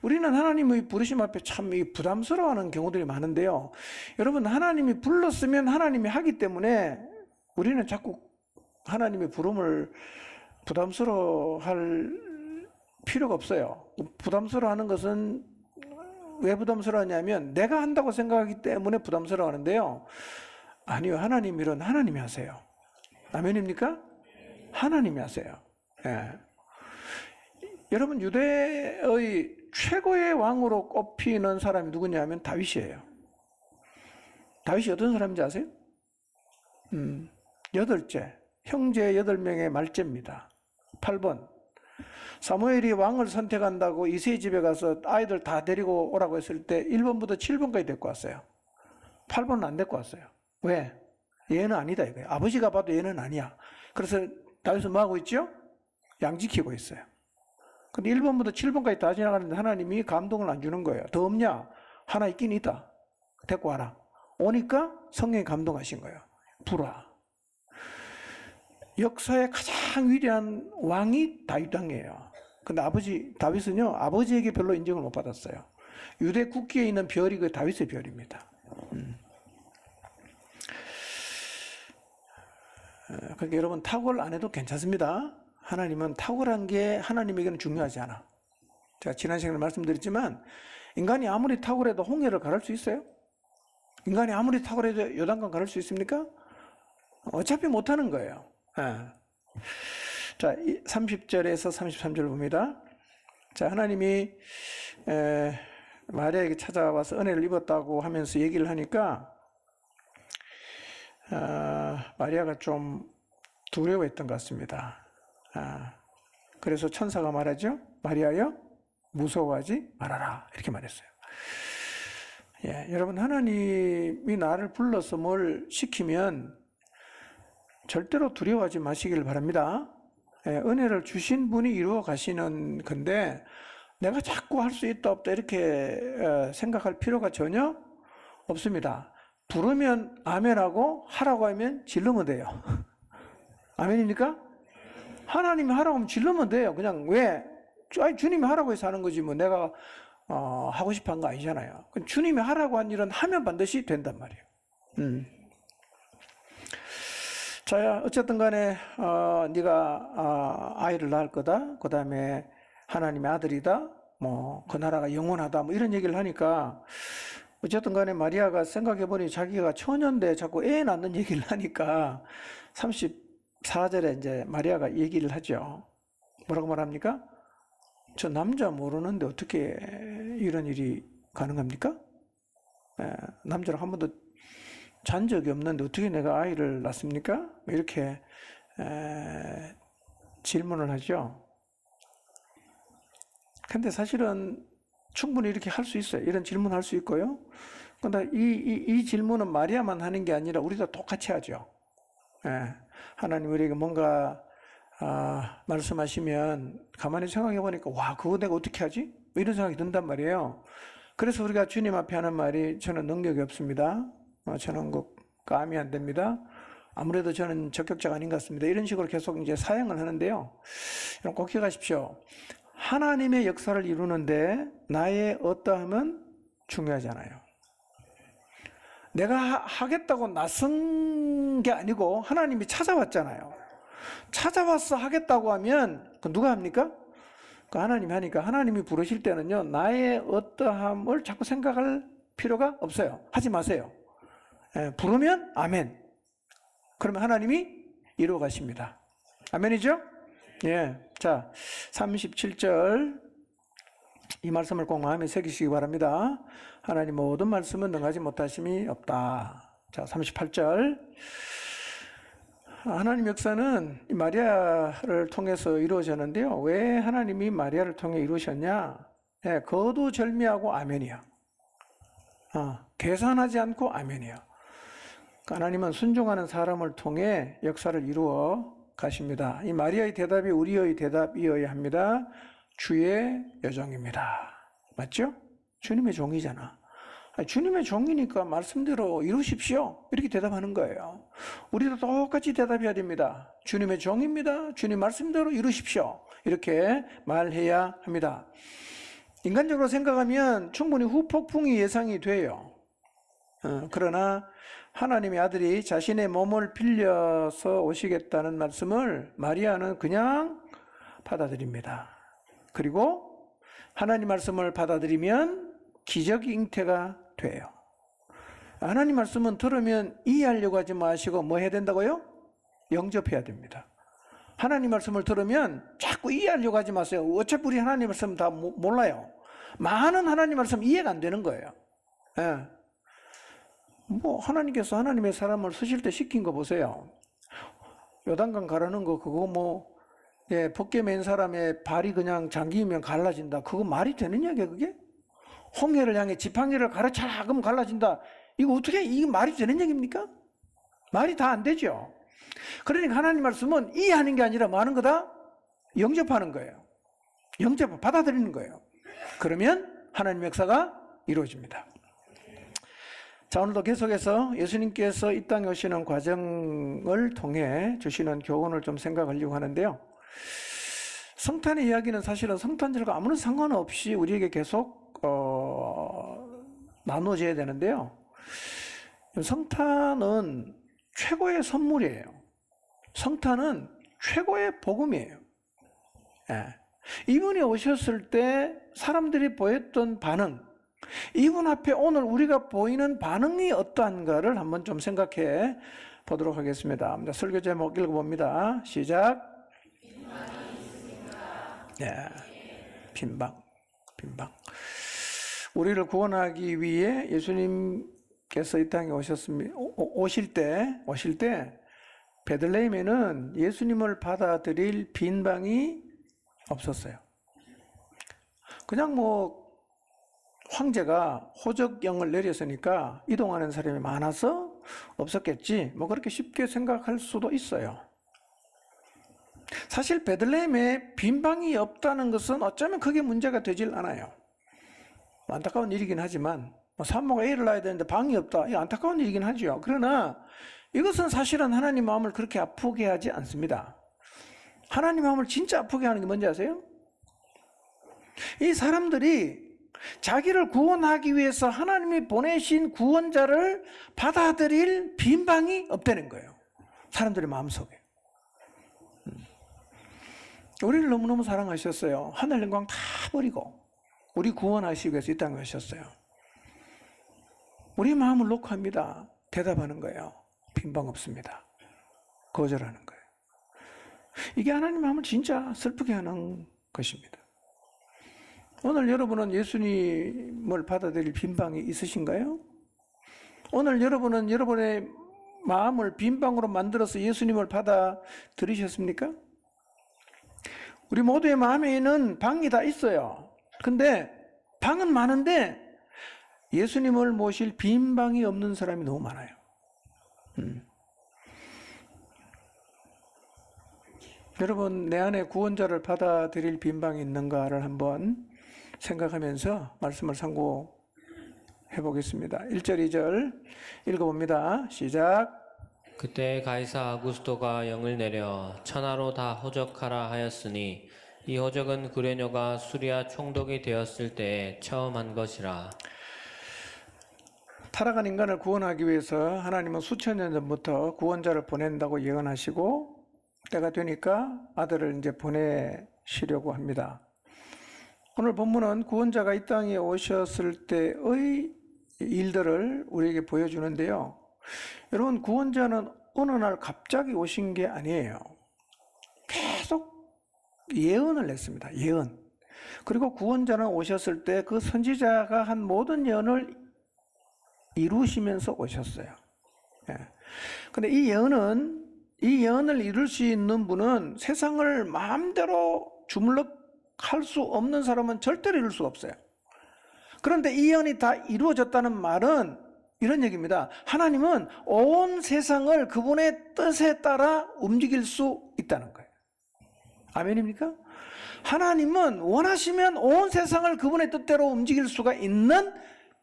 우리는 하나님의 부르심 앞에 참 부담스러워하는 경우들이 많은데요. 여러분, 하나님이 불렀으면 하나님이 하기 때문에 우리는 자꾸 하나님의 부름을 부담스러워할 필요가 없어요. 부담스러워하는 것은 왜 부담스러워하냐면 내가 한다고 생각하기 때문에 부담스러워하는데요. 아니요, 하나님 일은 하나님이 하세요. 아멘입니까? 하나님이 하세요. 예. 여러분, 유대의 최고의 왕으로 꼽히는 사람이 누구냐면 다윗이에요. 다윗이 어떤 사람인지 아세요? 8째, 형제 8명의 말째입니다. 8번. 사무엘이 왕을 선택한다고 이새의 집에 가서 아이들 다 데리고 오라고 했을 때 1번부터 7번까지 데리고 왔어요. 8번은 안 데리고 왔어요. 왜? 얘는 아니다 이거예요. 아버지가 봐도 얘는 아니야. 그래서 다윗은 뭐 하고 있죠? 양 지키고 있어요. 근데 1번부터 7번까지 다 지나가는데 하나님이 감동을 안 주는 거예요. 더 없냐? 하나 있긴 있다. 데리고 와라. 오니까 성령이 감동하신 거예요. 불화. 역사의 가장 위대한 왕이 다윗 왕이에요. 근데 다윗은요, 아버지에게 별로 인정을 못 받았어요. 유대 국기에 있는 별이 그 다윗의 별입니다. 그러니까 여러분, 탁월 안 해도 괜찮습니다. 하나님은 탁월한 게 하나님에게는 중요하지 않아. 제가 지난 시간에 말씀드렸지만, 인간이 아무리 탁월해도 홍해를 가를 수 있어요? 인간이 아무리 탁월해도 요단강 가를 수 있습니까? 어차피 못하는 거예요. 자, 30절에서 33절 봅니다. 자, 하나님이 마리아에게 찾아와서 은혜를 입었다고 하면서 얘기를 하니까 마리아가 좀 두려워했던 것 같습니다. 그래서 천사가 말하죠. 마리아여, 무서워하지 말아라. 이렇게 말했어요. 예, 여러분, 하나님이 나를 불러서 뭘 시키면 절대로 두려워하지 마시길 바랍니다. 예, 은혜를 주신 분이 이루어 가시는 건데 내가 자꾸 할 수 있다 없다 이렇게 생각할 필요가 전혀 없습니다. 부르면 아멘하고 하라고 하면 질르면 돼요. 아멘입니까? 하나님이 하라고 하면 질르면 돼요. 그냥 왜? 아니, 주님이 하라고 해서 하는 거지 뭐 내가 하고 싶어 한 거 아니잖아요. 주님이 하라고 한 일은 하면 반드시 된단 말이에요. 자, 어쨌든 간에 네가 아이를 낳을 거다. 그 다음에 하나님의 아들이다. 뭐 그 나라가 영원하다. 뭐 이런 얘기를 하니까 어쨌든 간에 마리아가 생각해보니 자기가 처녀인데 자꾸 애 낳는 얘기를 하니까 34절에 이제 마리아가 얘기를 하죠. 뭐라고 말합니까? 저 남자 모르는데 어떻게 이런 일이 가능합니까? 남자랑 한 번도 잔 적이 없는데 어떻게 내가 아이를 낳습니까? 이렇게 질문을 하죠. 근데 사실은 충분히 이렇게 할 수 있어요. 이런 질문 할 수 있고요. 근데 이 질문은 마리아만 하는 게 아니라 우리도 똑같이 하죠. 하나님 우리에게 뭔가 말씀하시면 가만히 생각해 보니까 와, 그거 내가 어떻게 하지? 이런 생각이 든단 말이에요. 그래서 우리가 주님 앞에 하는 말이 저는 능력이 없습니다. 저는 감이 안 됩니다. 아무래도 저는 적격자가 아닌 것 같습니다. 이런 식으로 계속 이제 사용을 하는데요. 여러분 꼭 기억하십시오. 하나님의 역사를 이루는데 나의 어떠함은 중요하지 않아요. 내가 하겠다고 나선 게 아니고 하나님이 찾아왔잖아요. 찾아와서 하겠다고 하면 그 누가 합니까? 그 하나님이 하니까 하나님이 부르실 때는요, 나의 어떠함을 자꾸 생각할 필요가 없어요. 하지 마세요. 부르면 아멘. 그러면 하나님이 이루어 가십니다. 아멘이죠? 예. 자, 37절. 이 말씀을 꼭 마음에 새기시기 바랍니다. 하나님 모든 말씀은 능하지 못하심이 없다. 자, 38절. 하나님 역사는 마리아를 통해서 이루어졌는데요. 왜 하나님이 마리아를 통해 이루셨냐? 예, 거두절미하고 아멘이야. 계산하지 않고 아멘이야. 하나님은 순종하는 사람을 통해 역사를 이루어 가십니다. 이 마리아의 대답이 우리의 대답이어야 합니다. 주의 여종입니다. 맞죠? 주님의 종이잖아. 주님의 종이니까 말씀대로 이루십시오. 이렇게 대답하는 거예요. 우리도 똑같이 대답해야 됩니다. 주님의 종입니다. 주님 말씀대로 이루십시오. 이렇게 말해야 합니다. 인간적으로 생각하면 충분히 후폭풍이 예상이 돼요. 그러나 하나님의 아들이 자신의 몸을 빌려서 오시겠다는 말씀을 마리아는 그냥 받아들입니다. 그리고 하나님 말씀을 받아들이면 기적이 잉태가 돼요. 하나님 말씀은 들으면 이해하려고 하지 마시고 뭐 해야 된다고요? 영접해야 됩니다. 하나님 말씀을 들으면 자꾸 이해하려고 하지 마세요. 어차피 우리 하나님 말씀 다 몰라요. 많은 하나님 말씀 이해가 안 되는 거예요. 예. 뭐 하나님께서 하나님의 사람을 쓰실 때 시킨 거 보세요. 요단강 가르는 거 그거 뭐 벗게 맨 사람의 발이 그냥 잠기면 갈라진다. 그거 말이 되는 얘기야 그게? 홍해를 향해 지팡이를 가르쳐라 그럼 갈라진다. 이거 어떻게 이게 말이 되는 얘기입니까? 말이 다 안 되죠. 그러니까 하나님 말씀은 이해하는 게 아니라 뭐 하는 거다? 영접하는 거예요. 영접 받아들이는 거예요. 그러면 하나님의 역사가 이루어집니다. 자, 오늘도 계속해서 예수님께서 이 땅에 오시는 과정을 통해 주시는 교훈을 좀 생각하려고 하는데요. 성탄의 이야기는 사실은 성탄절과 아무런 상관없이 우리에게 계속 나누어져야 되는데요. 성탄은 최고의 선물이에요. 성탄은 최고의 복음이에요. 예. 이분이 오셨을 때 사람들이 보였던 반응, 이분 앞에 오늘 우리가 보이는 반응이 어떠한가를 한번 좀 생각해 보도록 하겠습니다. 설교 제목 읽어봅니다. 시작. 예. 빈방. 우리를 구원하기 위해 예수님께서 이 땅에 오실 때 베들레헴에는 예수님을 받아들일 빈방이 없었어요. 그냥 뭐 황제가 호적령을 내렸으니까 이동하는 사람이 많아서 없었겠지. 뭐 그렇게 쉽게 생각할 수도 있어요. 사실 베들레헴에 빈방이 없다는 것은 어쩌면 그게 문제가 되질 않아요. 안타까운 일이긴 하지만 산모가 애를 낳아야 되는데 방이 없다. 이 안타까운 일이긴 하죠. 그러나 이것은 사실은 하나님 마음을 그렇게 아프게 하지 않습니다. 하나님 마음을 진짜 아프게 하는 게 뭔지 아세요? 이 사람들이 자기를 구원하기 위해서 하나님이 보내신 구원자를 받아들일 빈방이 없다는 거예요. 사람들의 마음속에. 우리를 너무너무 사랑하셨어요. 하늘 영광 다 버리고 우리 구원하시기 위해서 이 땅에 오셨어요. 우리 마음을 놓고 합니다. 대답하는 거예요. 빈방 없습니다. 거절하는 거예요. 이게 하나님 마음을 진짜 슬프게 하는 것입니다. 오늘 여러분은 예수님을 받아들일 빈방이 있으신가요? 오늘 여러분은 여러분의 마음을 빈방으로 만들어서 예수님을 받아들이셨습니까? 우리 모두의 마음에는 방이 다 있어요. 근데 방은 많은데 예수님을 모실 빈방이 없는 사람이 너무 많아요. 여러분, 내 안에 구원자를 받아들일 빈방이 있는가를 한번 생각하면서 말씀을 상고해 보겠습니다. 1절, 2절 읽어봅니다. 시작. 그때 가이사 아구스토가 영을 내려 천하로 다 호적하라 하였으니 이 호적은 구레뇨가 수리아 총독이 되었을 때에 처음 한 것이라. 타락한 인간을 구원하기 위해서 하나님은 수천 년 전부터 구원자를 보낸다고 예언하시고 때가 되니까 아들을 이제 보내시려고 합니다. 오늘 본문은 구원자가 이 땅에 오셨을 때의 일들을 우리에게 보여주는데요. 여러분, 구원자는 어느 날 갑자기 오신 게 아니에요. 계속 예언을 했습니다. 예언. 그리고 구원자는 오셨을 때 그 선지자가 한 모든 예언을 이루시면서 오셨어요. 근데 이 예언을 이룰 수 있는 분은 세상을 마음대로 주물럭할 수 없는 사람은 절대로 이룰 수가 없어요. 그런데 이 예언이 다 이루어졌다는 말은 이런 얘기입니다. 하나님은 온 세상을 그분의 뜻에 따라 움직일 수 있다는 거예요. 아멘입니까? 하나님은 원하시면 온 세상을 그분의 뜻대로 움직일 수가 있는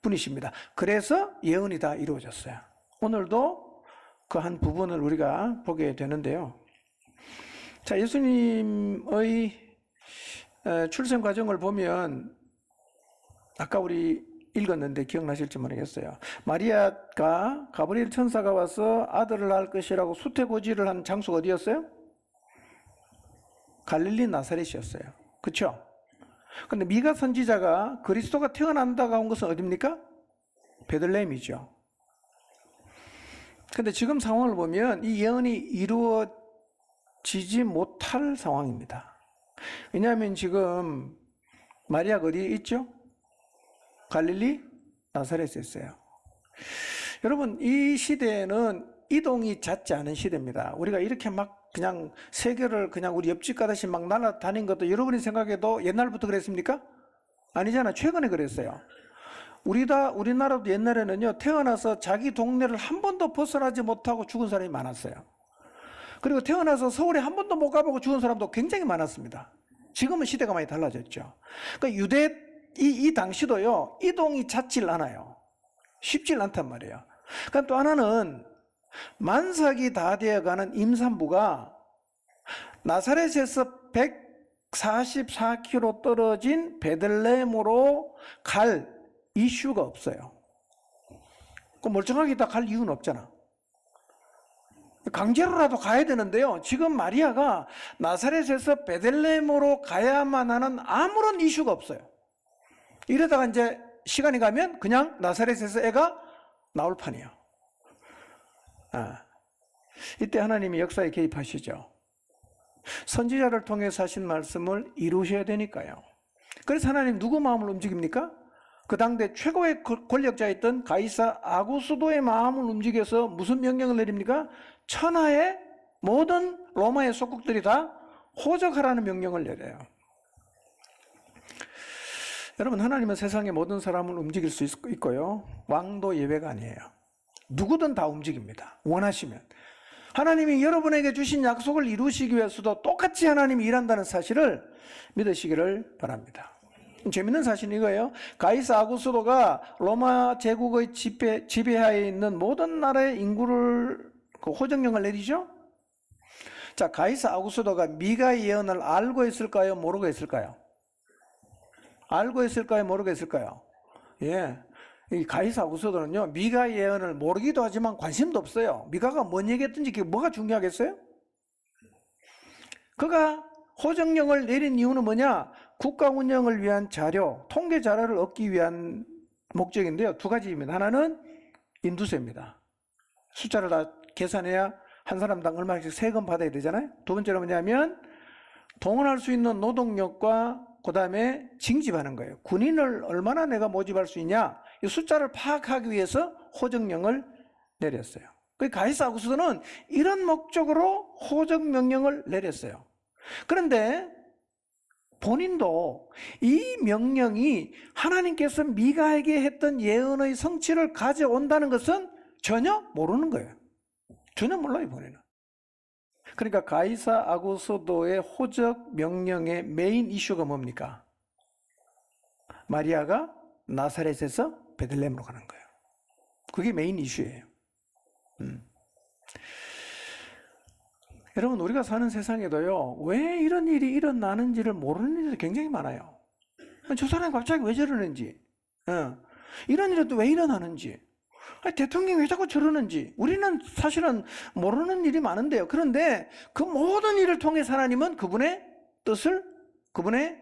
분이십니다. 그래서 예언이 다 이루어졌어요. 오늘도 그 한 부분을 우리가 보게 되는데요. 자, 예수님의 출생 과정을 보면 아까 우리 읽었는데 기억나실지 모르겠어요. 마리아가 가브리엘 천사가 와서 아들을 낳을 것이라고 수태고지를 한 장소가 어디였어요? 갈릴리 나사렛이었어요. 그렇죠? 근데 미가 선지자가 그리스도가 태어난다고 한 것은 어디입니까? 베들레헴이죠. 근데 지금 상황을 보면 이 예언이 이루어지지 못할 상황입니다. 왜냐하면 지금 마리아가 어디에 있죠? 갈릴리 나사렛에 있어요. 여러분, 이 시대에는 이동이 잦지 않은 시대입니다. 우리가 이렇게 막 그냥 세계를 그냥 우리 옆집 가듯이 막 날아다닌 것도 여러분이 생각해도 옛날부터 그랬습니까? 아니잖아. 최근에 그랬어요. 우리나라도 옛날에는요, 태어나서 자기 동네를 한 번도 벗어나지 못하고 죽은 사람이 많았어요. 그리고 태어나서 서울에 한 번도 못 가보고 죽은 사람도 굉장히 많았습니다. 지금은 시대가 많이 달라졌죠. 그러니까 이 당시도요, 이동이 잦질 않아요. 쉽질 않단 말이에요. 그러니까 또 하나는 만삭이 다 되어가는 임산부가 나사렛에서 144km 떨어진 베들레헴으로 갈 이슈가 없어요. 그 멀쩡하게 다 갈 이유는 없잖아. 강제로라도 가야 되는데요. 지금 마리아가 나사렛에서 베들레헴으로 가야만 하는 아무런 이슈가 없어요. 이러다가 이제 시간이 가면 그냥 나사렛에서 애가 나올 판이에요. 이때 하나님이 역사에 개입하시죠. 선지자를 통해서 하신 말씀을 이루셔야 되니까요. 그래서 하나님 누구 마음을 움직입니까? 그 당대 최고의 권력자였던 가이사 아구스도의 마음을 움직여서 무슨 명령을 내립니까? 천하의 모든 로마의 속국들이 다 호적하라는 명령을 내려요. 여러분, 하나님은 세상의 모든 사람을 움직일 수 있고요. 왕도 예외가 아니에요. 누구든 다 움직입니다. 원하시면. 하나님이 여러분에게 주신 약속을 이루시기 위해서도 똑같이 하나님이 일한다는 사실을 믿으시기를 바랍니다. 재밌는 사실은 이거예요. 가이사 아구스도가 로마 제국의 지배하에 있는 모든 나라의 인구를 호정령을 내리죠. 자, 가이사 아구스도가 미가의 예언을 알고 있을까요? 모르고 있을까요? 알고 있을까요? 모르고 있을까요? 예. 이 가이사 아구스도는요, 미가의 예언을 모르기도 하지만 관심도 없어요. 미가가 뭔 얘기했든지 그게 뭐가 중요하겠어요? 그가 호정령을 내린 이유는 뭐냐? 국가 운영을 위한 자료, 통계 자료를 얻기 위한 목적인데요. 두 가지입니다. 하나는 인두세입니다. 숫자를 다 계산해야 한 사람당 얼마씩 세금 받아야 되잖아요. 두 번째로 뭐냐면 동원할 수 있는 노동력과 그 다음에 징집하는 거예요. 군인을 얼마나 내가 모집할 수 있냐, 이 숫자를 파악하기 위해서 호정령을 내렸어요. 그 가이사 아구스도는 이런 목적으로 호정명령을 내렸어요. 그런데 본인도 이 명령이 하나님께서 미가에게 했던 예언의 성취를 가져온다는 것은 전혀 모르는 거예요. 전혀 몰라요, 본인은. 그러니까 가이사 아구스도의 호적 명령의 메인 이슈가 뭡니까? 마리아가 나사렛에서 베들레헴으로 가는 거예요. 그게 메인 이슈예요. 여러분, 우리가 사는 세상에도요, 왜 이런 일이 일어나는지를 모르는 일이 굉장히 많아요. 저 사람이 갑자기 왜 저러는지, 이런 일이 또 왜 일어나는지, 대통령이 왜 자꾸 저러는지, 우리는 사실은 모르는 일이 많은데요. 그런데 그 모든 일을 통해 하나님은 그분의 뜻을, 그분의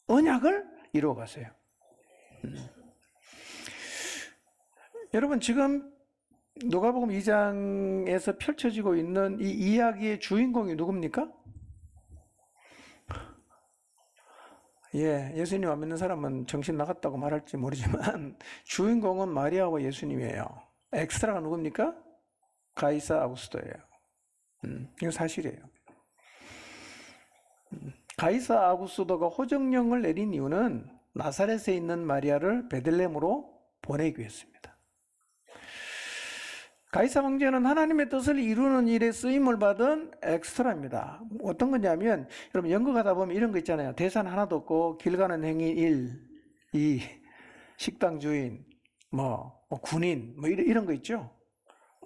언약을 이루어 가세요. 여러분, 지금 누가복음 2장에서 펼쳐지고 있는 이 이야기의 주인공이 누굽니까? 예수님 안 믿는 사람은 정신 나갔다고 말할지 모르지만 주인공은 마리아와 예수님이에요. 엑스트라가 누굽니까? 가이사 아구스도예요. 이거 사실이에요. 가이사 아구스도가 호정령을 내린 이유는 나사렛에 있는 마리아를 베들레헴으로 보내기 위해서입니다. 가이사 황제는 하나님의 뜻을 이루는 일에 쓰임을 받은 엑스트라입니다. 어떤 거냐면, 여러분 연극하다 보면 이런 거 있잖아요. 대사는 하나도 없고 길 가는 행인 1, 2, 식당 주인, 군인, 이런 거 있죠.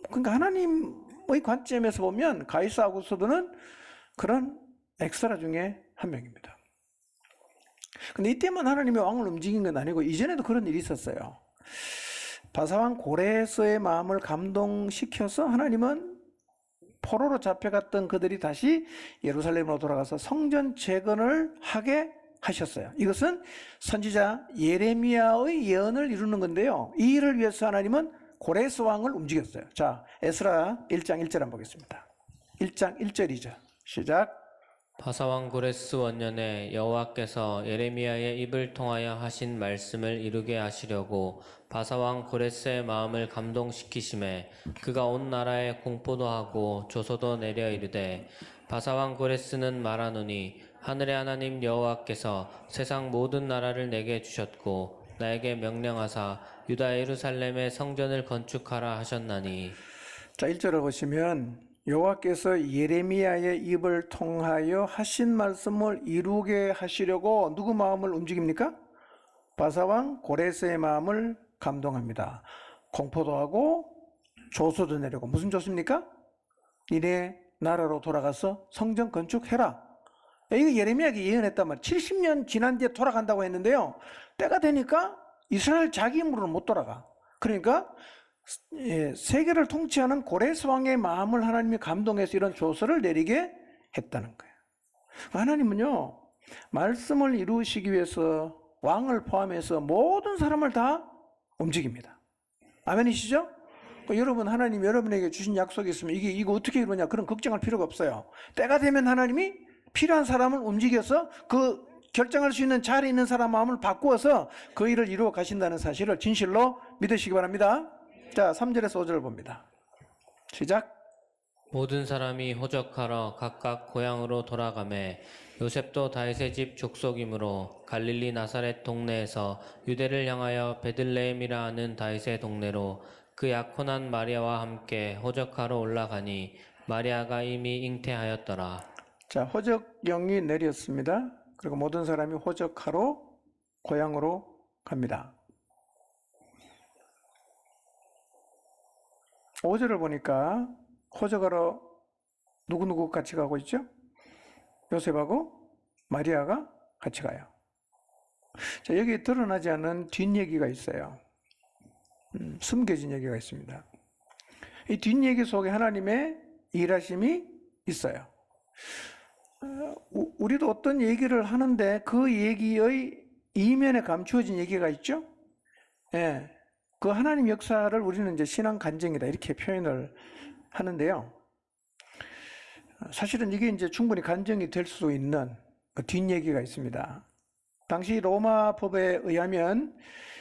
그러니까 하나님의 관점에서 보면 가이사 아구스도는 그런 엑스트라 중에 한 명입니다. 근데 이때만 하나님이 왕을 움직인 건 아니고 이전에도 그런 일이 있었어요. 바사왕 고레스의 마음을 감동시켜서 하나님은 포로로 잡혀갔던 그들이 다시 예루살렘으로 돌아가서 성전 재건을 하게 하셨어요. 이것은 선지자 예레미야의 예언을 이루는 건데요. 이 일을 위해서 하나님은 고레스 왕을 움직였어요. 자, 에스라 1장 1절 한번 보겠습니다. 1장 1절이죠. 시작. 바사왕 고레스 원년에 여호와께서 예레미야의 입을 통하여 하신 말씀을 이루게 하시려고 바사왕 고레스의 마음을 감동시키심에 그가 온 나라에 공포도 하고 조소도 내려 이르되 바사왕 고레스는 말하노니 하늘의 하나님 여호와께서 세상 모든 나라를 내게 주셨고 나에게 명령하사 유다 예루살렘의 성전을 건축하라 하셨나니. 자, 1절을 보시면 여호와께서 예레미야의 입을 통하여 하신 말씀을 이루게 하시려고 누구 마음을 움직입니까? 바사왕 고레스의 마음을 감동합니다. 공포도 하고 조소도 내려고. 무슨 조소입니까? 니네 나라로 돌아가서 성전 건축해라. 이거 예레미야가 예언했단 말이에요. 70년 지난 뒤에 돌아간다고 했는데요. 때가 되니까 이스라엘 자기 힘으로는 못 돌아가. 그러니까 세계를 통치하는 고레스 왕의 마음을 하나님이 감동해서 이런 조서를 내리게 했다는 거예요. 하나님은요, 말씀을 이루시기 위해서 왕을 포함해서 모든 사람을 다 움직입니다. 아멘이시죠? 여러분, 하나님 여러분에게 주신 약속이 있으면 이거 어떻게 이루냐 그런 걱정할 필요가 없어요. 때가 되면 하나님이 필요한 사람을 움직여서 그 결정할 수 있는 자리에 있는 사람 마음을 바꾸어서 그 일을 이루어 가신다는 사실을 진실로 믿으시기 바랍니다. 자, 3절에서 5절을 봅니다. 시작. 모든 사람이 호적하러 각각 고향으로 돌아가매 요셉도 다윗의 집 족속이므로 갈릴리 나사렛 동네에서 유대를 향하여 베들레헴이라 하는 다윗의 동네로 그 약혼한 마리아와 함께 호적하러 올라가니 마리아가 이미 잉태하였더라. 자, 호적령이 내렸습니다. 그리고 모든 사람이 호적하러 고향으로 갑니다. 5절을 보니까 호적하러 누구 같이 가고 있죠? 요셉하고 마리아가 같이 가요. 자, 여기에 드러나지 않은 뒷얘기가 있어요. 숨겨진 얘기가 있습니다. 이 뒷얘기 속에 하나님의 일하심이 있어요. 우리도 어떤 얘기를 하는데 그 얘기의 이면에 감추어진 얘기가 있죠? 예. 그 하나님 역사를 우리는 이제 신앙 간증이다 이렇게 표현을 하는데요. 사실은 이게 이제 충분히 간증이 될 수 있는 그 뒷얘기가 있습니다. 당시 로마 법에 의하면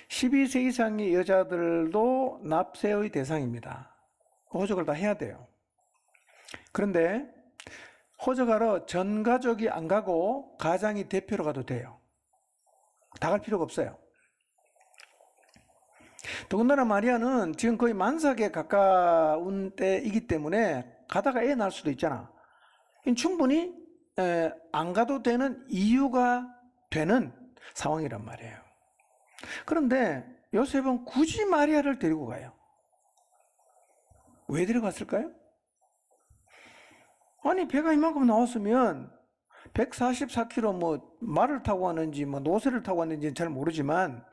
12세 이상의 여자들도 납세의 대상입니다. 호적을 다 해야 돼요. 그런데 호적하러 전 가족이 안 가고 가장이 대표로 가도 돼요. 다 갈 필요가 없어요. 더군다나 마리아는 지금 거의 만삭에 가까운 때이기 때문에 가다가 애 낳을 수도 있잖아. 충분히 안 가도 되는 이유가 되는 상황이란 말이에요. 그런데 요셉은 굳이 마리아를 데리고 가요. 왜 데려갔을까요? 아니, 배가 이만큼 나왔으면 144km 뭐 말을 타고 왔는지 뭐 노새를 타고 왔는지는 잘 모르지만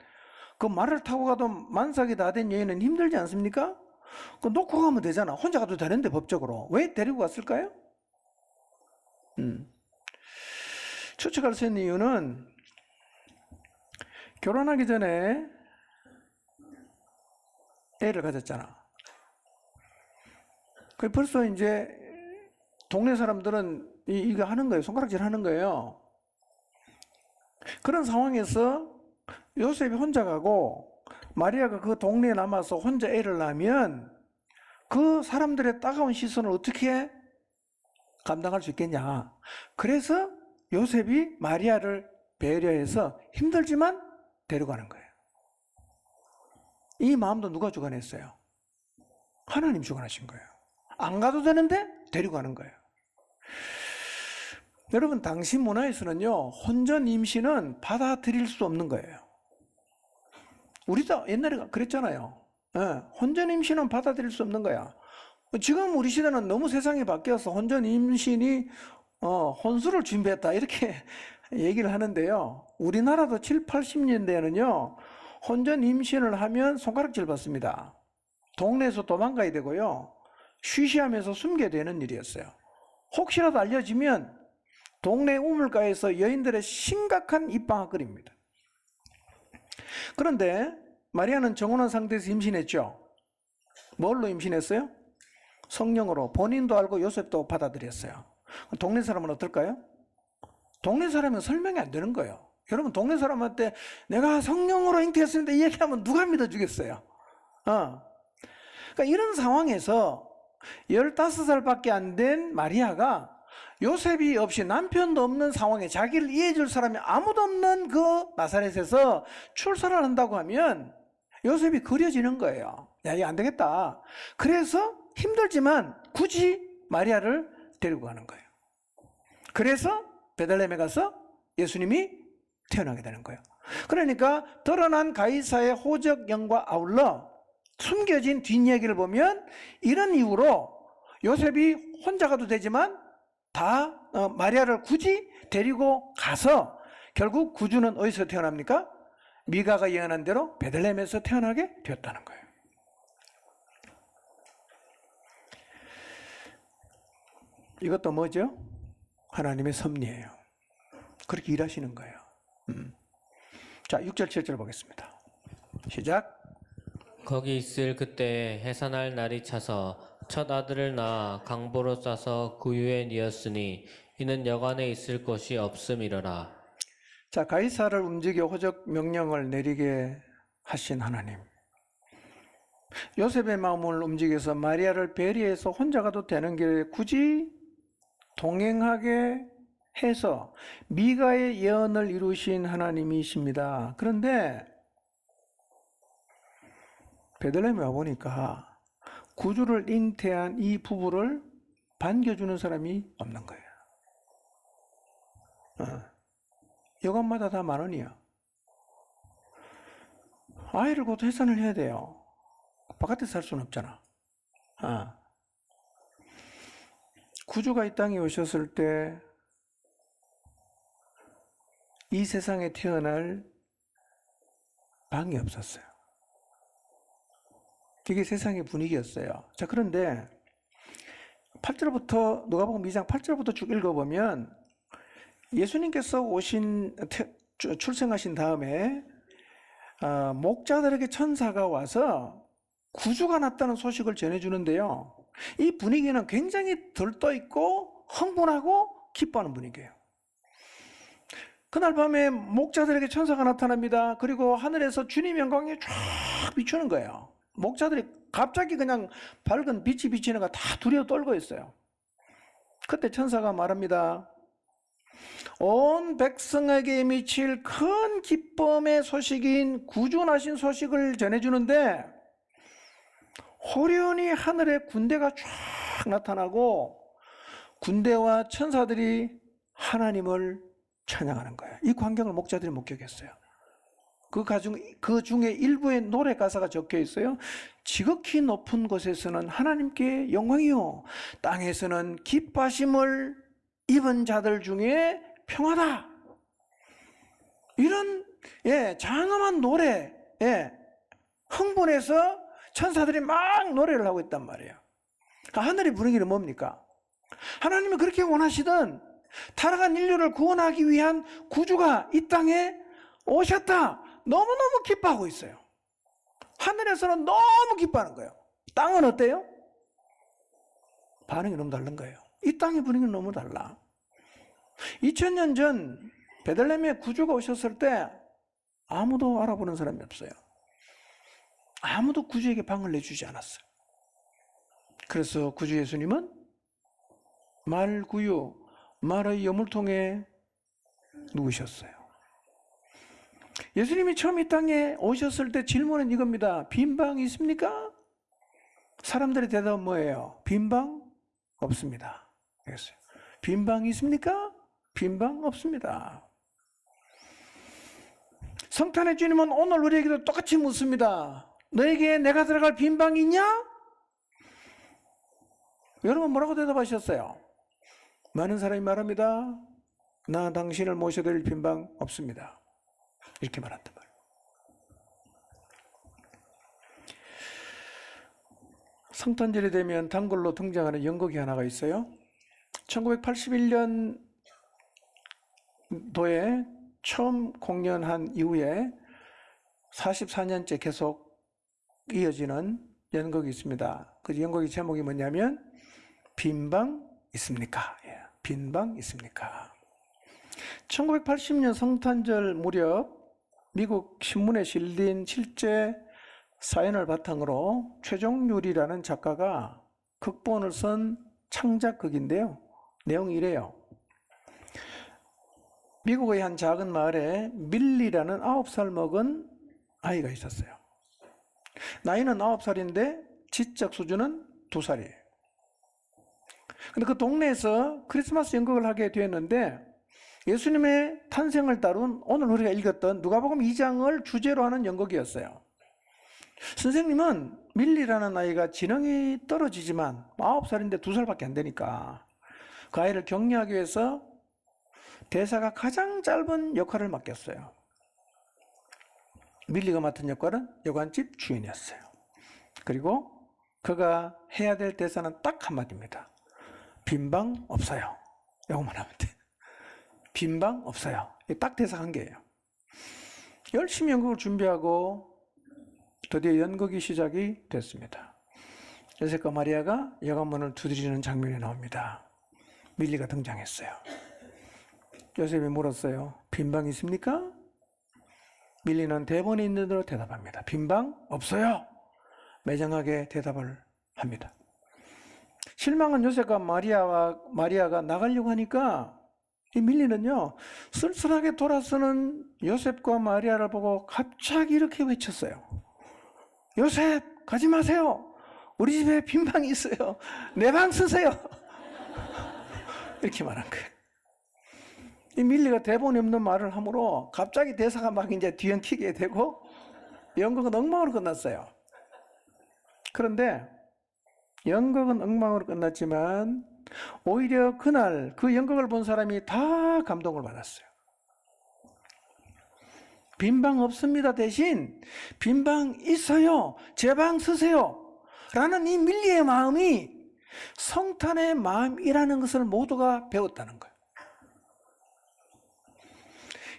그 말을 타고 가도 만삭이 다 된 여인은 힘들지 않습니까? 그 놓고 가면 되잖아. 혼자 가도 되는데 법적으로. 왜 데리고 갔을까요? 추측할 수 있는 이유는 결혼하기 전에 애를 가졌잖아. 그 벌써 이제 동네 사람들은 이거 하는 거예요. 손가락질 하는 거예요. 그런 상황에서 요셉이 혼자 가고 마리아가 그 동네에 남아서 혼자 애를 낳으면 그 사람들의 따가운 시선을 어떻게 감당할 수 있겠냐. 그래서 요셉이 마리아를 배려해서 힘들지만 데려가는 거예요. 이 마음도 누가 주관했어요? 하나님 주관하신 거예요. 안 가도 되는데 데리고 가는 거예요. 여러분, 당시 문화에서는요, 혼전 임신은 받아들일 수 없는 거예요. 우리도 옛날에 그랬잖아요. 혼전 임신은 받아들일 수 없는 거야. 지금 우리 시대는 너무 세상이 바뀌어서 혼전 임신이 혼수를 준비했다 이렇게 얘기를 하는데요. 우리나라도 7, 80년대에는요. 혼전 임신을 하면 손가락질 받습니다. 동네에서 도망가야 되고요. 쉬쉬하면서 숨겨야 되는 일이었어요. 혹시라도 알려지면 동네 우물가에서 여인들의 심각한 입방아거리입니다. 그런데 마리아는 정혼한 상태에서 임신했죠. 뭘로 임신했어요? 성령으로. 본인도 알고 요셉도 받아들였어요. 동네 사람은 어떨까요? 동네 사람은 설명이 안 되는 거예요. 여러분, 동네 사람한테 내가 성령으로 잉태했습니다 이 얘기하면 누가 믿어주겠어요? 그러니까 이런 상황에서 15살밖에 안 된 마리아가 요셉이 없이 남편도 없는 상황에 자기를 이해해 줄 사람이 아무도 없는 그 나사렛에서 출산을 한다고 하면 요셉이 그려지는 거예요. 야, 이거 안 되겠다. 그래서 힘들지만 굳이 마리아를 데리고 가는 거예요. 그래서 베들레헴에 가서 예수님이 태어나게 되는 거예요. 그러니까 드러난 가이사의 호적영과 아울러 숨겨진 뒷얘기를 보면 이런 이유로 요셉이 혼자 가도 되지만 다 마리아를 굳이 데리고 가서 결국 구주는 어디서 태어납니까? 미가가 예언한 대로 베들레헴에서 태어나게 되었다는 거예요. 이것도 뭐죠? 하나님의 섭리예요. 그렇게 일하시는 거예요. 자, 6절 7절 보겠습니다. 시작. 거기 있을 그때에 해산할 날이 차서 첫 아들을 낳아 강보로 싸서 구유에 뉘었으니 이는 여관에 있을 곳이 없음이러라. 자, 가이사를 움직여 호적 명령을 내리게 하신 하나님. 요셉의 마음을 움직여서 마리아를 베리에서 혼자 가도 되는 길에 굳이 동행하게 해서 미가의 예언을 이루신 하나님이십니다. 그런데 베들레헴에 와보니까 구주를 잉태한 이 부부를 반겨주는 사람이 없는 거예요. 여관마다 다 10,000원이야. 아이를 곧 해산을 해야 돼요. 바깥에서 살 수는 없잖아. 구주가 이 땅에 오셨을 때 이 세상에 태어날 방이 없었어요. 이게 세상의 분위기였어요. 자, 그런데 8절부터 누가복음 2장 8절부터 쭉 읽어보면 예수님께서 출생하신 다음에 목자들에게 천사가 와서 구주가 났다는 소식을 전해주는데요. 이 분위기는 굉장히 들떠있고 흥분하고 기뻐하는 분위기예요. 그날 밤에 목자들에게 천사가 나타납니다. 그리고 하늘에서 주님의 영광이 쫙 비추는 거예요. 목자들이 갑자기 그냥 밝은 빛이 비치는 거 다 두려워 떨고 있어요. 그때 천사가 말합니다. 온 백성에게 미칠 큰 기쁨의 소식인 구주나신 소식을 전해주는데 호련히 하늘에 군대가 쫙 나타나고 군대와 천사들이 하나님을 찬양하는 거예요. 이 광경을 목자들이 목격했어요. 그 중에 일부의 노래 가사가 적혀 있어요. 지극히 높은 곳에서는 하나님께 영광이요, 땅에서는 기뻐하심을 입은 자들 중에 평화다. 이런 장엄한 노래, 흥분해서 천사들이 막 노래를 하고 있단 말이에요. 하늘의 분위기는 뭡니까? 하나님이 그렇게 원하시던 타락한 인류를 구원하기 위한 구주가 이 땅에 오셨다. 너무너무 기뻐하고 있어요. 하늘에서는 너무 기뻐하는 거예요. 땅은 어때요? 반응이 너무 다른 거예요. 이 땅의 분위기는 너무 달라. 2000년 전 베들레헴에 구주가 오셨을 때 아무도 알아보는 사람이 없어요. 아무도 구주에게 방을 내주지 않았어요. 그래서 구주 예수님은 말구유, 말의 여물통에 누우셨어요. 예수님이 처음 이 땅에 오셨을 때 질문은 이겁니다. 빈 방이 있습니까? 사람들의 대답은 뭐예요? 빈 방 없습니다. 그랬어요. 빈 방이 있습니까? 빈 방 없습니다. 성탄의 주님은 오늘 우리에게도 똑같이 묻습니다. 너에게 내가 들어갈 빈 방이 있냐? 여러분 뭐라고 대답하셨어요? 많은 사람이 말합니다. 나 당신을 모셔드릴 빈방 없습니다. 이렇게 말한단 말이에요. 성탄절이 되면 단골로 등장하는 연극이 하나가 있어요. 1981년도에 처음 공연한 이후에 44년째 계속 이어지는 연극이 있습니다. 그 연극의 제목이 뭐냐면 빈방 있습니까? 예, 빈방 있습니까? 1980년 성탄절 무렵 미국 신문에 실린 실제 사연을 바탕으로 최종률이라는 작가가 극본을 쓴 창작극인데요. 내용이 이래요. 미국의 한 작은 마을에 밀리라는 9살 먹은 아이가 있었어요. 나이는 9살인데 지적 수준은 2살이에요. 근데 그 동네에서 크리스마스 연극을 하게 되었는데 예수님의 탄생을 다룬 오늘 우리가 읽었던 누가복음 2장을 주제로 하는 연극이었어요. 선생님은 밀리라는 아이가 지능이 떨어지지만 9살인데 2살밖에 안 되니까 그 아이를 격려하기 위해서 대사가 가장 짧은 역할을 맡겼어요. 밀리가 맡은 역할은 여관집 주인이었어요. 그리고 그가 해야 될 대사는 딱 한마디입니다. 빈방 없어요. 이거만 하면 돼. 빈방 없어요. 딱 대사 한 개예요. 열심히 연극을 준비하고 드디어 연극이 시작이 됐습니다. 요셉과 마리아가 여관문을 두드리는 장면이 나옵니다. 밀리가 등장했어요. 요셉이 물었어요. 빈방 있습니까? 밀리는 대본에 있는 대로 대답합니다. 빈방 없어요. 매정하게 대답을 합니다. 실망한 요셉과 마리아가 나가려고 하니까 이 밀리는요, 쓸쓸하게 돌아서는 요셉과 마리아를 보고 갑자기 이렇게 외쳤어요. 요셉, 가지 마세요. 우리 집에 빈방이 있어요. 내 방 쓰세요. 이렇게 말한 거예요. 이 밀리가 대본이 없는 말을 하므로 갑자기 대사가 막 이제 뒤엉키게 되고 연극은 엉망으로 끝났어요. 그런데 연극은 엉망으로 끝났지만 오히려 그날 그 연극을 본 사람이 다 감동을 받았어요. 빈방 없습니다 대신 빈방 있어요. 제 방 쓰세요. 라는 이 밀리의 마음이 성탄의 마음이라는 것을 모두가 배웠다는 거예요.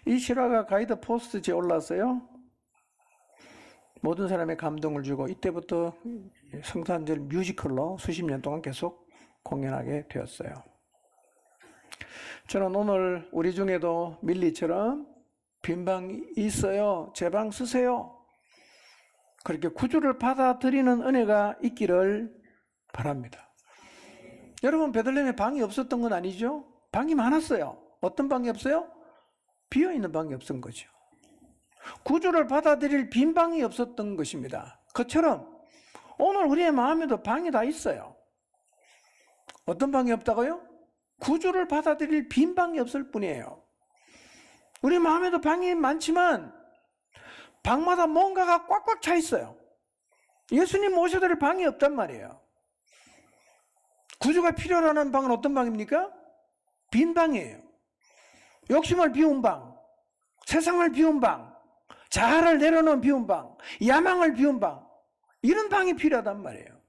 이 실화가 가이드 포스트지에 올라왔어요. 모든 사람의 감동을 주고 이때부터 성탄절 뮤지컬로 수십 년 동안 계속 공연하게 되었어요. 저는 오늘 우리 중에도 밀리처럼 빈방 있어요. 제 방 쓰세요. 그렇게 구주를 받아들이는 은혜가 있기를 바랍니다. 여러분 베들레헴에 방이 없었던 건 아니죠? 방이 많았어요. 어떤 방이 없어요? 비어있는 방이 없었던 거죠. 구주를 받아들일 빈 방이 없었던 것입니다. 그처럼 오늘 우리의 마음에도 방이 다 있어요. 어떤 방이 없다고요? 구주를 받아들일 빈 방이 없을 뿐이에요. 우리 마음에도 방이 많지만 방마다 뭔가가 꽉꽉 차 있어요. 예수님 모셔드릴 방이 없단 말이에요. 구주가 필요로 방은 어떤 방입니까? 빈 방이에요. 욕심을 비운 방, 세상을 비운 방, 자아를 내려놓은 비운 방, 야망을 비운 방, 이런 방이 필요하단 말이에요.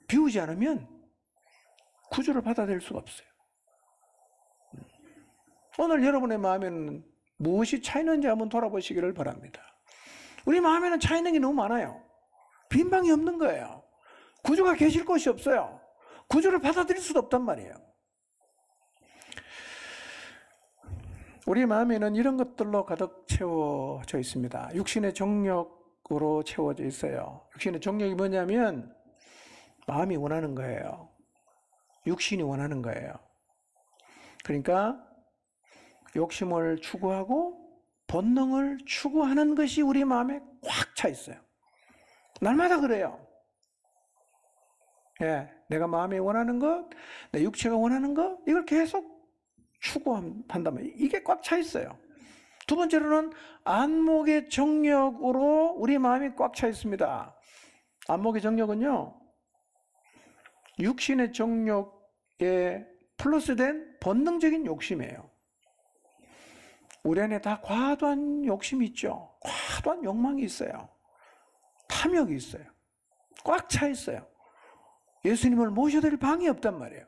비우지 않으면 구주를 받아들일 수가 없어요. 오늘 여러분의 마음에는 무엇이 차 있는지 한번 돌아보시기를 바랍니다. 우리 마음에는 차 있는 게 너무 많아요. 빈 방이 없는 거예요. 구주가 계실 곳이 없어요. 구주를 받아들일 수도 없단 말이에요. 우리 마음에는 이런 것들로 가득 채워져 있습니다. 육신의 정욕으로 채워져 있어요. 육신의 정욕이 뭐냐면 마음이 원하는 거예요. 육신이 원하는 거예요. 그러니까 욕심을 추구하고 본능을 추구하는 것이 우리 마음에 꽉 차 있어요. 날마다 그래요. 예, 내가 마음이 원하는 것, 내 육체가 원하는 것, 이걸 계속 추구한다면 이게 꽉 차 있어요. 두 번째로는 안목의 정욕으로 우리 마음이 꽉 차 있습니다. 안목의 정욕은요, 육신의 정욕에 플러스된 본능적인 욕심이에요. 우리 안에 다 과도한 욕심이 있죠. 과도한 욕망이 있어요. 탐욕이 있어요. 꽉 차 있어요. 예수님을 모셔드릴 방이 없단 말이에요.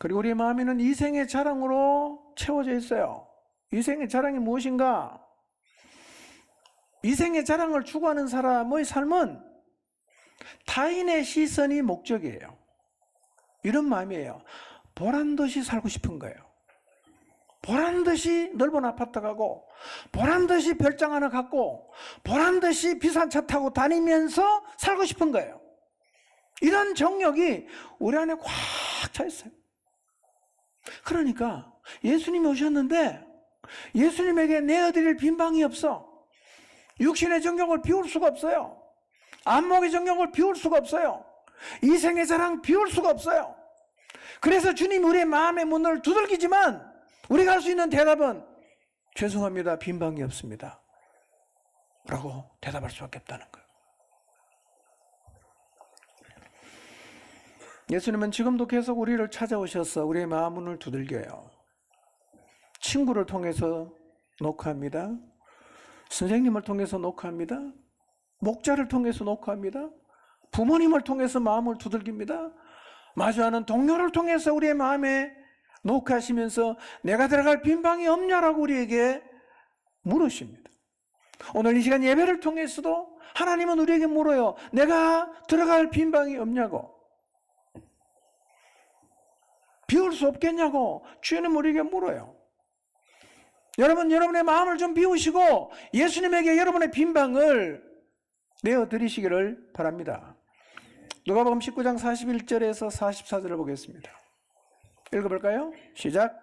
그리고 우리의 마음에는 이생의 자랑으로 채워져 있어요. 이생의 자랑이 무엇인가? 이생의 자랑을 추구하는 사람의 삶은 타인의 시선이 목적이에요. 이런 마음이에요. 보란듯이 살고 싶은 거예요. 보란듯이 넓은 아파트 가고, 보란듯이 별장 하나 갖고, 보란듯이 비싼 차 타고 다니면서 살고 싶은 거예요. 이런 정욕이 우리 안에 꽉 차 있어요. 그러니까 예수님이 오셨는데 예수님에게 내어드릴 빈방이 없어. 육신의 정욕을 비울 수가 없어요. 안목의 정욕을 비울 수가 없어요. 이생의 자랑 비울 수가 없어요. 그래서 주님 우리의 마음의 문을 두들기지만 우리가 할 수 있는 대답은 죄송합니다. 빈방이 없습니다. 라고 대답할 수밖에 없다는 거예요. 예수님은 지금도 계속 우리를 찾아오셔서 우리의 마음 문을 두들겨요. 친구를 통해서 녹화합니다. 선생님을 통해서 녹화합니다. 목자를 통해서 녹화합니다. 부모님을 통해서 마음을 두들깁니다. 마주하는 동료를 통해서 우리의 마음에 녹화하시면서 내가 들어갈 빈방이 없냐라고 우리에게 물으십니다. 오늘 이 시간 예배를 통해서도 하나님은 우리에게 물어요. 내가 들어갈 빈방이 없냐고. 비울 수 없겠냐고 주님 우리에게 물어요. 여러분, 여러분의 마음을 좀 비우시고 예수님에게 여러분의 빈방을 내어드리시기를 바랍니다. 누가복음 19장 41절에서 44절을 보겠습니다. 읽어볼까요? 시작.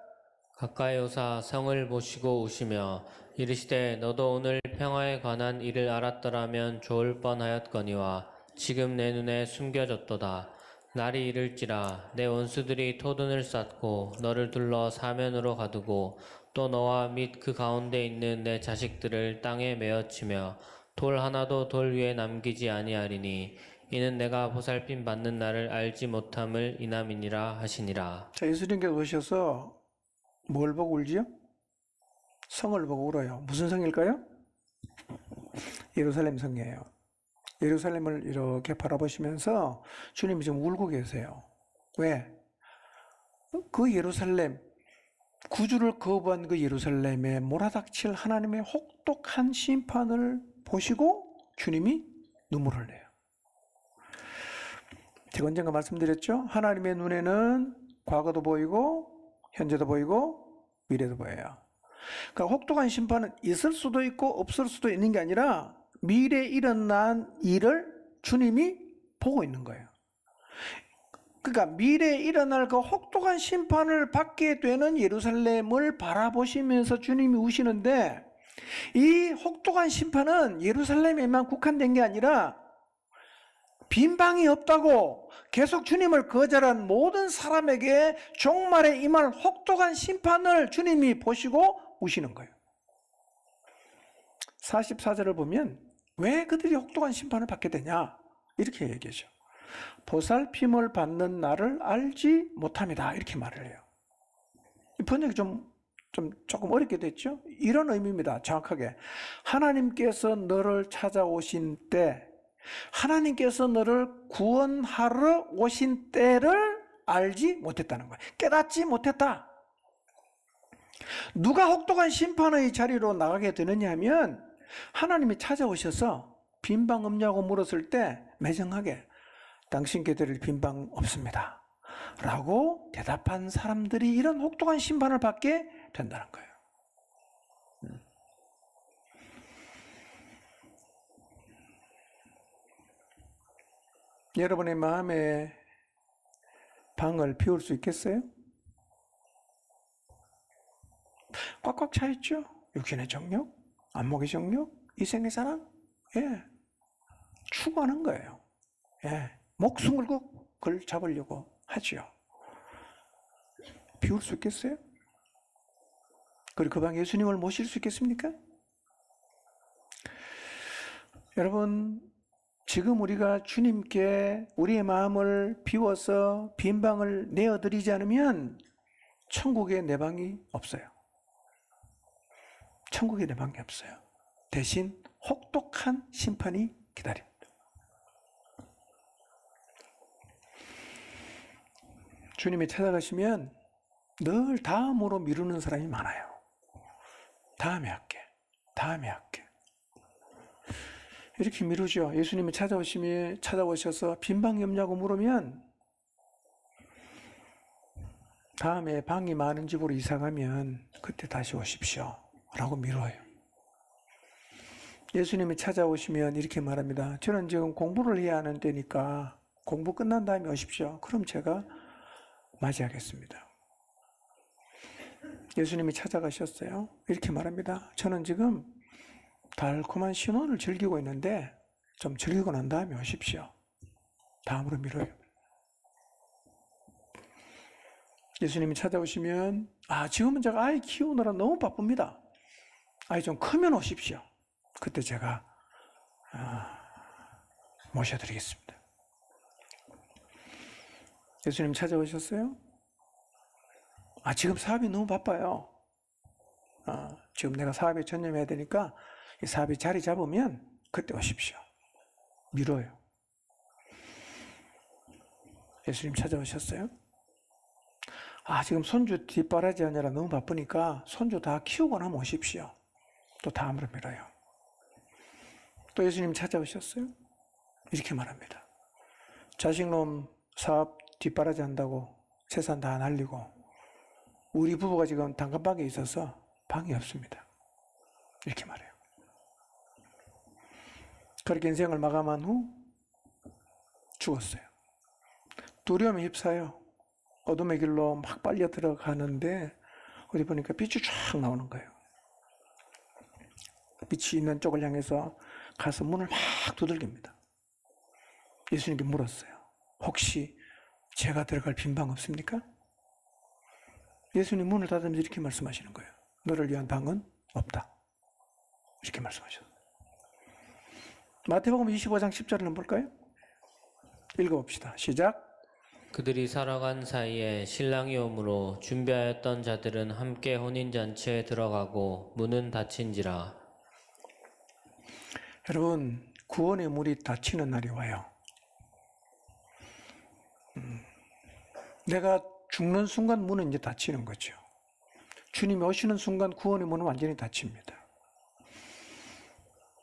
가까이 오사 성을 보시고 우시며 이르시되 너도 오늘 평화에 관한 일을 알았더라면 좋을 뻔하였거니와 지금 내 눈에 숨겨졌도다. 날이 이를지라 내 원수들이 토둔을 쌓고 너를 둘러 사면으로 가두고 또 너와 및 그 가운데 있는 내 자식들을 땅에 메어치며 돌 하나도 돌 위에 남기지 아니하리니 이는 내가 보살핌 받는 날을 알지 못함을 인함이니라 하시니라. 자, 예수님께서 오셔서 뭘 보고 울지요? 성을 보고 울어요. 무슨 성일까요? 예루살렘 성이에요. 예루살렘을 이렇게 바라보시면서 주님이 지금 울고 계세요. 왜? 그 예루살렘, 구주를 거부한 그 예루살렘에 몰아닥칠 하나님의 혹독한 심판을 보시고 주님이 눈물을 흘려요. 제가 언젠가 말씀드렸죠? 하나님의 눈에는 과거도 보이고 현재도 보이고 미래도 보여요. 그러니까 혹독한 심판은 있을 수도 있고 없을 수도 있는 게 아니라 미래에 일어난 일을 주님이 보고 있는 거예요. 그러니까 미래에 일어날 그 혹독한 심판을 받게 되는 예루살렘을 바라보시면서 주님이 우시는데 이 혹독한 심판은 예루살렘에만 국한된 게 아니라 빈방이 없다고 계속 주님을 거절한 모든 사람에게 종말에 임할 혹독한 심판을 주님이 보시고 우시는 거예요. 44절을 보면 왜 그들이 혹독한 심판을 받게 되냐 이렇게 얘기하죠. 보살핌을 받는 나를 알지 못합니다. 이렇게 말을 해요. 이 번역이 조금 어렵게 됐죠? 이런 의미입니다. 정확하게. 하나님께서 너를 찾아오신 때, 하나님께서 너를 구원하러 오신 때를 알지 못했다는 거예요. 깨닫지 못했다. 누가 혹독한 심판의 자리로 나가게 되느냐 하면 하나님이 찾아오셔서 빈방 없냐고 물었을 때 매정하게 당신께 드릴 빈방 없습니다 라고 대답한 사람들이 이런 혹독한 심판을 받게 된다는 거예요. 여러분의 마음에 방을 비울 수 있겠어요? 꽉꽉 차 있죠? 육신의 정욕, 안목의 정욕, 이생의 사랑, 추구하는 거예요. 목숨 걸고 그걸 잡으려고 하죠. 비울 수 있겠어요? 그리고 그 방에 예수님을 모실 수 있겠습니까? 여러분, 지금 우리가 주님께 우리의 마음을 비워서 빈 방을 내어드리지 않으면 천국에 내 방이 없어요. 천국에 내 방이 없어요. 대신 혹독한 심판이 기다립니다. 주님이 찾아가시면 늘 다음으로 미루는 사람이 많아요. 다음에 할게. 다음에 할게. 이렇게 미루죠. 예수님이 찾아오셔서 빈 방이 없냐고 물으면 다음에 방이 많은 집으로 이사 가면 그때 다시 오십시오. 라고 미뤄요. 예수님이 찾아오시면 이렇게 말합니다. 저는 지금 공부를 해야 하는 때니까 공부 끝난 다음에 오십시오. 그럼 제가 맞이하겠습니다. 예수님이 찾아가셨어요. 이렇게 말합니다. 저는 지금 달콤한 신혼을 즐기고 있는데 좀 즐기고 난 다음에 오십시오. 다음으로 미뤄요. 예수님이 찾아오시면 지금은 제가 아이 키우느라 너무 바쁩니다. 아이 좀 크면 오십시오. 그때 제가 모셔드리겠습니다. 예수님 찾아오셨어요? 지금 사업이 너무 바빠요. 지금 내가 사업에 전념해야 되니까 이 사업이 자리 잡으면 그때 오십시오. 미뤄요. 예수님 찾아오셨어요? 지금 손주 뒷바라지 하느라 너무 바쁘니까 손주 다 키우고 나면 오십시오. 또 다음으로 미뤄요. 또 예수님 찾아오셨어요? 이렇게 말합니다. 자식놈 사업 뒷바라지 한다고 재산 다 날리고 우리 부부가 지금 단칸방에 있어서 방이 없습니다. 이렇게 말해요. 그렇게 인생을 마감한 후 죽었어요. 두려움에 휩싸여 어둠의 길로 막 빨려 들어가는데 어디 보니까 빛이 쫙 나오는 거예요. 빛이 있는 쪽을 향해서 가서 문을 막 두들깁니다. 예수님께 물었어요. 혹시 제가 들어갈 빈 방 없습니까? 예수님 문을 닫으면서 이렇게 말씀하시는 거예요. 너를 위한 방은 없다. 이렇게 말씀하셨어요. 마태복음 25장 10절을 한번 볼까요? 읽어봅시다. 시작. 그들이 살아간 사이에 신랑이 오므로 준비하였던 자들은 함께 혼인잔치에 들어가고 문은 닫힌지라. 여러분, 구원의 문이 닫히는 날이 와요. 내가 죽는 순간 문은 이제 닫히는 거죠. 주님이 오시는 순간 구원의 문은 완전히 닫힙니다.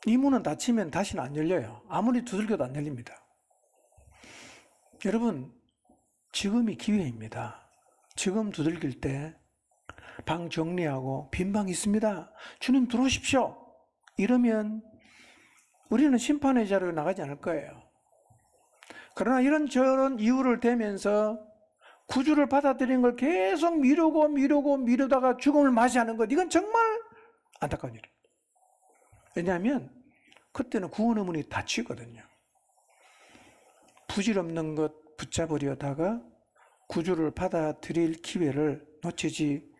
이 문은 닫히면 다시는 안 열려요. 아무리 두들겨도 안 열립니다. 여러분, 지금이 기회입니다. 지금 두들길 때 방 정리하고 빈 방 있습니다. 주님 들어오십시오. 이러면 우리는 심판의 자리로 나가지 않을 거예요. 그러나 이런저런 이유를 대면서 구주를 받아들이는 걸 계속 미루다가 죽음을 맞이하는 것, 이건 정말 안타까운 일이에요. 왜냐하면 그때는 구원의 문이 닫히거든요. 부질없는 것 붙잡으려다가 구주를 받아들일 기회를 놓치지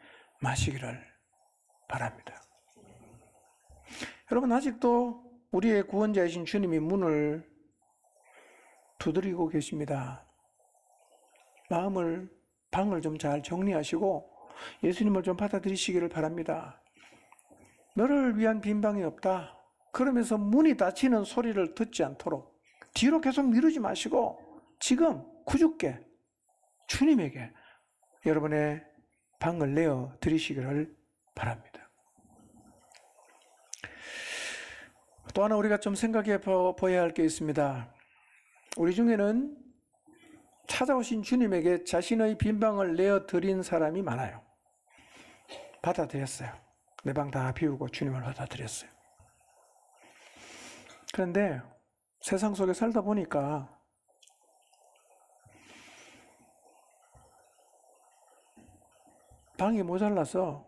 마시기를 바랍니다. 여러분, 아직도 우리의 구원자이신 주님이 문을 두드리고 계십니다. 방을 좀 잘 정리하시고 예수님을 좀 받아들이시기를 바랍니다. 너를 위한 빈 방이 없다. 그러면서 문이 닫히는 소리를 듣지 않도록 뒤로 계속 미루지 마시고 지금 구주께, 주님에게 여러분의 방을 내어 드리시기를 바랍니다. 또 하나 우리가 좀 생각해 보아야 할 게 있습니다. 우리 중에는 찾아오신 주님에게 자신의 빈 방을 내어 드린 사람이 많아요. 받아들였어요. 내 방 다 비우고 주님을 받아들였어요. 그런데 세상 속에 살다 보니까 방이 모자라서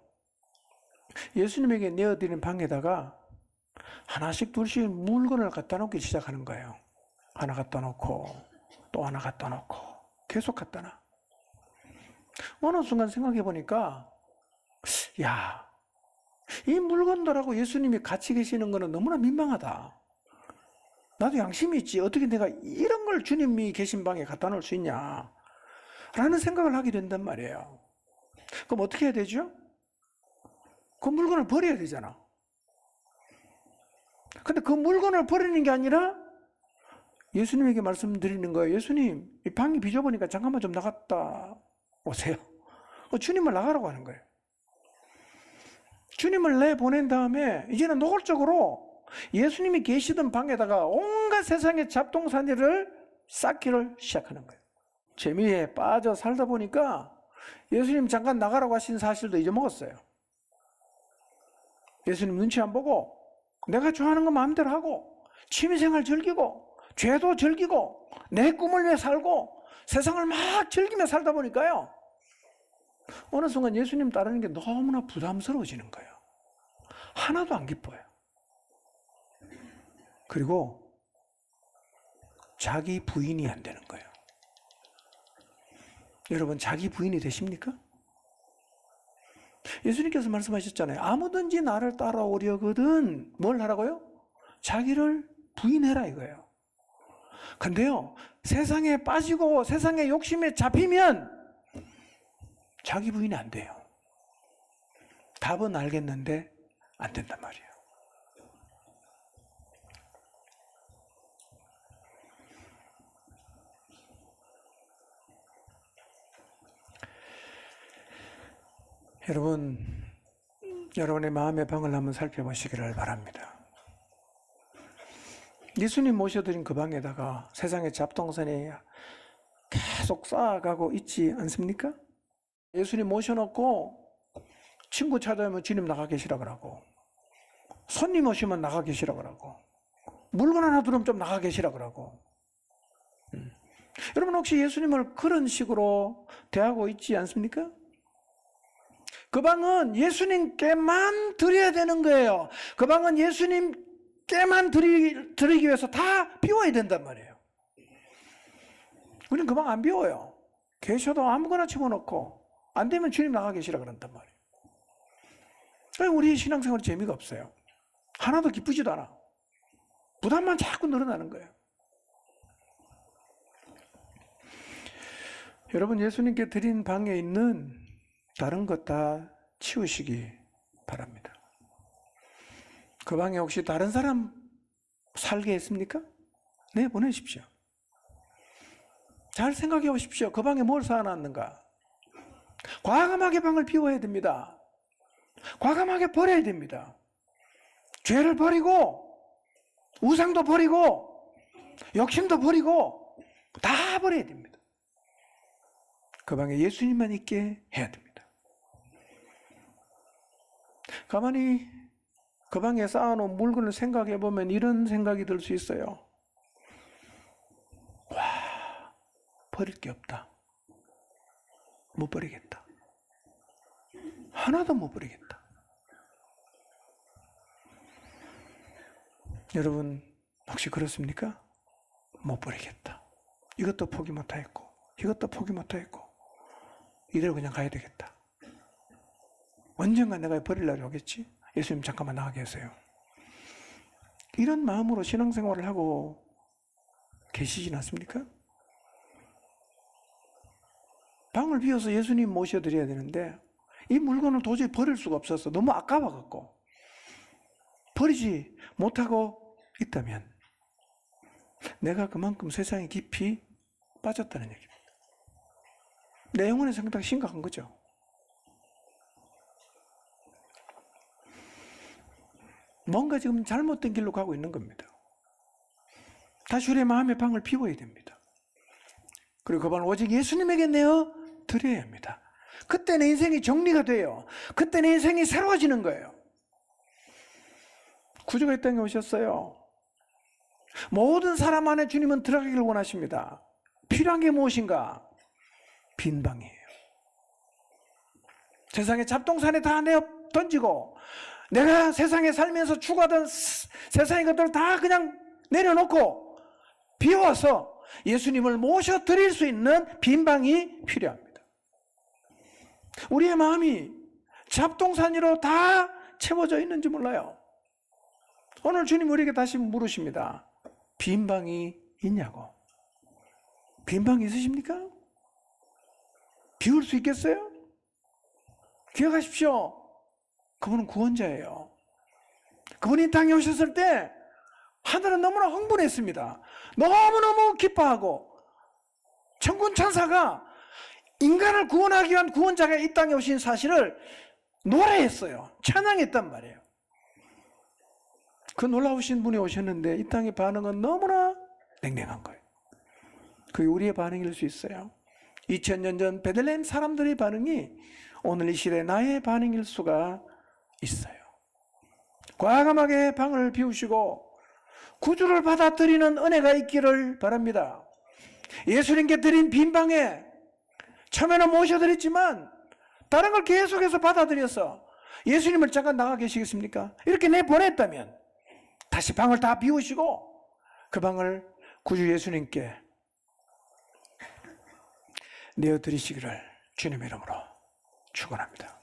예수님에게 내어드린 방에다가 하나씩 둘씩 물건을 갖다 놓기 시작하는 거예요. 하나 갖다 놓고 또 하나 갖다 놓고 계속 갖다 놔. 어느 순간 생각해 보니까 이 물건들하고 예수님이 같이 계시는 거는 너무나 민망하다. 나도 양심이 있지. 어떻게 내가 이런 걸 주님이 계신 방에 갖다 놓을 수 있냐? 라는 생각을 하게 된단 말이에요. 그럼 어떻게 해야 되죠? 그 물건을 버려야 되잖아. 근데 그 물건을 버리는 게 아니라 예수님에게 말씀드리는 거예요. 예수님, 이 방이 비좁으니까 잠깐만 좀 나갔다 오세요. 주님을 나가라고 하는 거예요. 주님을 내보낸 다음에 이제는 노골적으로 예수님이 계시던 방에다가 온갖 세상의 잡동사니를 쌓기를 시작하는 거예요. 재미에 빠져 살다 보니까 예수님 잠깐 나가라고 하신 사실도 잊어먹었어요. 예수님 눈치 안 보고 내가 좋아하는 거 마음대로 하고 취미생활 즐기고 죄도 즐기고 내 꿈을 위해 살고 세상을 막 즐기며 살다 보니까요, 어느 순간 예수님 따르는 게 너무나 부담스러워지는 거예요. 하나도 안 기뻐요. 그리고 자기 부인이 안 되는 거예요. 여러분, 자기 부인이 되십니까? 예수님께서 말씀하셨잖아요. 아무든지 나를 따라오려거든 뭘 하라고요? 자기를 부인해라 이거예요. 근데요, 세상에 빠지고 세상의 욕심에 잡히면 자기 부인이 안 돼요. 답은 알겠는데 안 된단 말이에요. 여러분, 여러분의 마음의 방을 한번 살펴보시기를 바랍니다. 예수님 모셔드린 그 방에다가 세상의 잡동사니 계속 쌓아가고 있지 않습니까? 예수님 모셔놓고 친구 찾아오면 주님 나가 계시라 그러고, 손님 오시면 나가 계시라 그러고, 물건 하나 들으면 좀 나가 계시라 그러고. 여러분, 혹시 예수님을 그런 식으로 대하고 있지 않습니까? 그 방은 예수님께만 드려야 되는 거예요. 그 방은 예수님께만 드리기 위해서 다 비워야 된단 말이에요. 우리는 그 방 안 비워요. 계셔도 아무거나 집어넣고 안 되면 주님 나가 계시라 그런단 말이에요. 우리 신앙생활이 재미가 없어요. 하나도 기쁘지도 않아. 부담만 자꾸 늘어나는 거예요. 여러분, 예수님께 드린 방에 있는 다른 것 다 치우시기 바랍니다. 그 방에 혹시 다른 사람 살게 했습니까? 네, 보내십시오. 잘 생각해 보십시오. 그 방에 뭘 쌓아놨는가? 과감하게 방을 비워야 됩니다. 과감하게 버려야 됩니다. 죄를 버리고 우상도 버리고 욕심도 버리고 다 버려야 됩니다. 그 방에 예수님만 있게 해야 됩니다. 가만히 그 방에 쌓아놓은 물건을 생각해 보면 이런 생각이 들 수 있어요. 와, 버릴 게 없다. 못 버리겠다. 하나도 못 버리겠다. 여러분, 혹시 그렇습니까? 못 버리겠다. 이것도 포기 못하겠고 이것도 포기 못하겠고 이대로 그냥 가야 되겠다. 언젠가 내가 버릴 날이 오겠지? 예수님 잠깐만 나가 계세요. 이런 마음으로 신앙생활을 하고 계시진 않습니까? 방을 비워서 예수님 모셔드려야 되는데 이 물건을 도저히 버릴 수가 없어서 너무 아까워갖고 버리지 못하고 있다면 내가 그만큼 세상에 깊이 빠졌다는 얘기입니다. 내 영혼의 상당히 심각한 거죠. 뭔가 지금 잘못된 길로 가고 있는 겁니다. 다시 우리의 마음의 방을 비워야 됩니다. 그리고 그 방을 오직 예수님에게 내어 드려야 합니다. 그때 내 인생이 정리가 돼요. 그때 내 인생이 새로워지는 거예요. 구주가 이 땅에 오셨어요. 모든 사람 안에 주님은 들어가기를 원하십니다. 필요한 게 무엇인가? 빈 방이에요. 세상의 잡동산에 다 내어 던지고 내가 세상에 살면서 추구하던 세상의 것들을 다 그냥 내려놓고 비워서 예수님을 모셔드릴 수 있는 빈 방이 필요합니다. 우리의 마음이 잡동사니로 다 채워져 있는지 몰라요. 오늘 주님 우리에게 다시 물으십니다. 빈 방이 있냐고. 빈 방 있으십니까? 비울 수 있겠어요? 기억하십시오. 그분은 구원자예요. 그분이 이 땅에 오셨을 때 하늘은 너무나 흥분했습니다. 너무너무 기뻐하고 천군 천사가 인간을 구원하기 위한 구원자가 이 땅에 오신 사실을 노래했어요. 찬양했단 말이에요. 그 놀라우신 분이 오셨는데 이 땅의 반응은 너무나 냉랭한 거예요. 그게 우리의 반응일 수 있어요. 2000년 전 베들레헴 사람들의 반응이 오늘 이 시대 나의 반응일 수가 있어요. 과감하게 방을 비우시고 구주를 받아들이는 은혜가 있기를 바랍니다. 예수님께 드린 빈 방에 처음에는 모셔드렸지만 다른 걸 계속해서 받아들여서 예수님을 잠깐 나가 계시겠습니까? 이렇게 내보냈다면 다시 방을 다 비우시고 그 방을 구주 예수님께 내어드리시기를 주님의 이름으로 축원합니다.